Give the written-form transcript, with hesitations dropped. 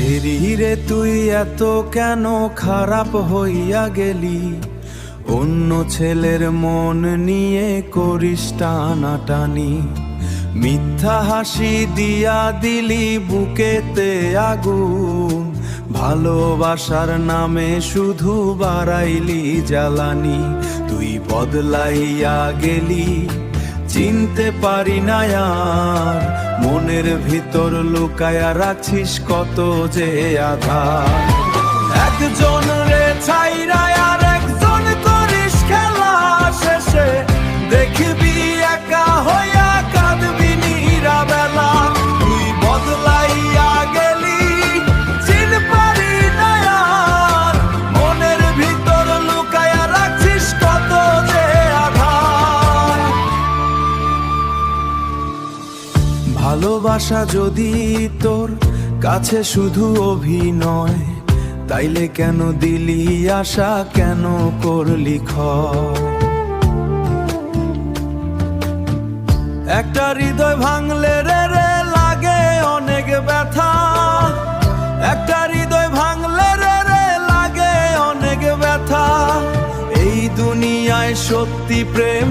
রে তুই এত কেন খারাপ হইয়া গেলি? অন্য ছেলের মন নিয়ে করিস টানাটানি। মিথ্যা হাসি দিয়া দিলি বুকেতে আগুন, ভালোবাসার নামে শুধু বাড়াইলি জ্বালানি। তুই বদলাইয়া গেলি, চিনতে পারি না আর, মনের ভিতর লুকায়া রাখিস কত যে আধার। একজন রে ছাইরা আর একজন করিস খেলা, শেষে দেখবি একা হইয়া কাঁদবি নিরাবেলা। তুই বদলাইয়া গেলি, চিন পারি না আর, মনের ভিতর লুকায়া রাখিস কত যে আধার। ভালোবাসা যদি তোর কাছে শুধু অভিনয়, তাইলে কেন দিলি আশা, কেন করলি ক্ষয়? একটা হৃদয় ভাঙলে রে রে লাগে অনেক ব্যথা, একটা হৃদয় ভাঙলে রে রে লাগে অনেক ব্যথা। এই দুনিয়ায় সত্যি প্রেম